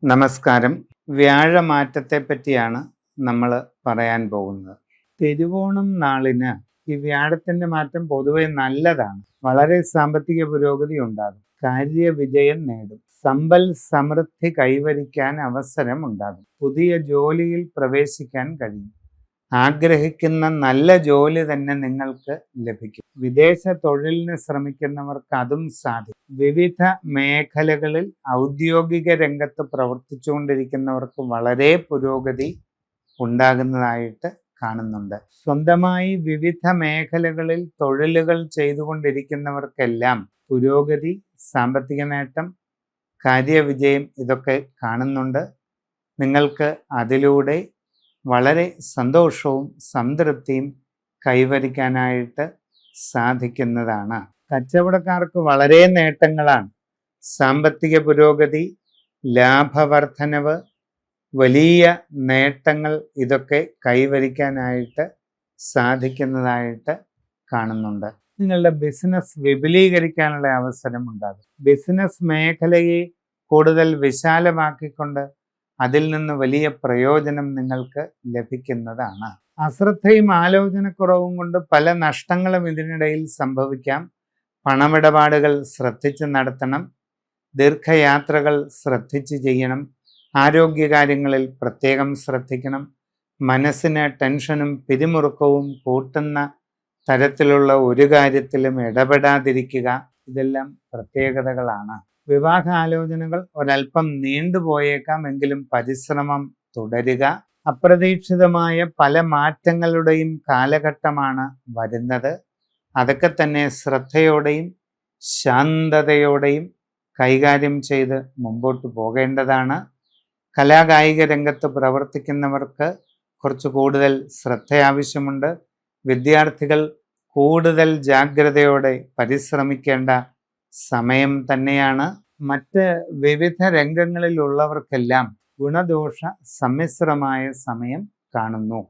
നമസ്കാരം. വ്യാഴമാറ്റത്തെ പറ്റിയാണ് നമ്മൾ പറയാൻ പോകുന്നത്. തിരുവോണം നാളിന് ഈ വ്യാഴത്തിന്റെ മാറ്റം പൊതുവെ നല്ലതാണ്. വളരെ സാമ്പത്തിക പുരോഗതി ഉണ്ടാകും, കാര്യവിജയം നേടും, സമ്പൽ സമൃദ്ധി കൈവരിക്കാൻ അവസരം ഉണ്ടാകും, പുതിയ ജോലിയിൽ പ്രവേശിക്കാൻ കഴിയും, ആഗ്രഹിക്കുന്ന നല്ല ജോലി തന്നെ നിങ്ങൾക്ക് ലഭിക്കും. വിദേശ തൊഴിലിന് ശ്രമിക്കുന്നവർക്ക് അതും സാധിക്കും. വിവിധ മേഖലകളിൽ ഔദ്യോഗിക രംഗത്ത് പ്രവർത്തിച്ചുകൊണ്ടിരിക്കുന്നവർക്ക് വളരെ പുരോഗതി ഉണ്ടാകുന്നതായിട്ട് കാണുന്നുണ്ട്. സ്വന്തമായി വിവിധ മേഖലകളിൽ തൊഴിലുകൾ ചെയ്തുകൊണ്ടിരിക്കുന്നവർക്കെല്ലാം പുരോഗതി, സാമ്പത്തിക നേട്ടം, കാര്യവിജയം ഇതൊക്കെ കാണുന്നുണ്ട്. നിങ്ങൾക്ക് അതിലൂടെ വളരെ സന്തോഷവും സംതൃപ്തിയും കൈവരിക്കാനായിട്ട് സാധിക്കുന്നതാണ്. കച്ചവടക്കാർക്ക് വളരെ നേട്ടങ്ങളാണ്. സാമ്പത്തിക പുരോഗതി, ലാഭവർദ്ധനവ്, വലിയ നേട്ടങ്ങൾ ഇതൊക്കെ കൈവരിക്കാനായിട്ട് സാധിക്കുന്നതായിട്ട് കാണുന്നുണ്ട്. നിങ്ങളുടെ ബിസിനസ് വിപുലീകരിക്കാനുള്ള അവസരം ഉണ്ടാകും. ബിസിനസ് മേഖലയെ കൂടുതൽ വിശാലമാക്കിക്കൊണ്ട് അതിൽ നിന്ന് വലിയ പ്രയോജനം നിങ്ങൾക്ക് ലഭിക്കുന്നതാണ്. അശ്രദ്ധയും ആലോചനക്കുറവും കൊണ്ട് പല നഷ്ടങ്ങളും ഇതിനിടയിൽ സംഭവിക്കാം. പണമിടപാടുകൾ ശ്രദ്ധിച്ച് നടത്തണം. ദീർഘയാത്രകൾ ശ്രദ്ധിച്ച് ചെയ്യണം. ആരോഗ്യകാര്യങ്ങളിൽ പ്രത്യേകം ശ്രദ്ധിക്കണം. മനസ്സിന് ടെൻഷനും പിരിമുറുക്കവും കൂട്ടുന്ന തരത്തിലുള്ള ഒരു കാര്യത്തിലും ഇടപെടാതിരിക്കുക. ഇതെല്ലാം പ്രത്യേകതകളാണ്. വിവാഹാലോചനകൾ ഒരൽപ്പം നീണ്ടുപോയേക്കാം, എങ്കിലും പരിശ്രമം തുടരുക. അപ്രതീക്ഷിതമായ പല മാറ്റങ്ങളുടെയും കാലഘട്ടമാണ് വരുന്നത്. അതൊക്കെ തന്നെ ശ്രദ്ധയോടെയും ശാന്തതയോടെയും കൈകാര്യം ചെയ്ത് മുമ്പോട്ട് പോകേണ്ടതാണ്. കലാകായിക രംഗത്ത് പ്രവർത്തിക്കുന്നവർക്ക് കുറച്ച് കൂടുതൽ ശ്രദ്ധ ആവശ്യമുണ്ട്. വിദ്യാർത്ഥികൾ കൂടുതൽ ജാഗ്രതയോടെ പരിശ്രമിക്കേണ്ട സമയം തന്നെയാണ്. മറ്റ് വിവിധ രംഗങ്ങളിലുള്ളവർക്കെല്ലാം ഗുണദോഷ സമ്മിശ്രമായ സമയം കാണുന്നു.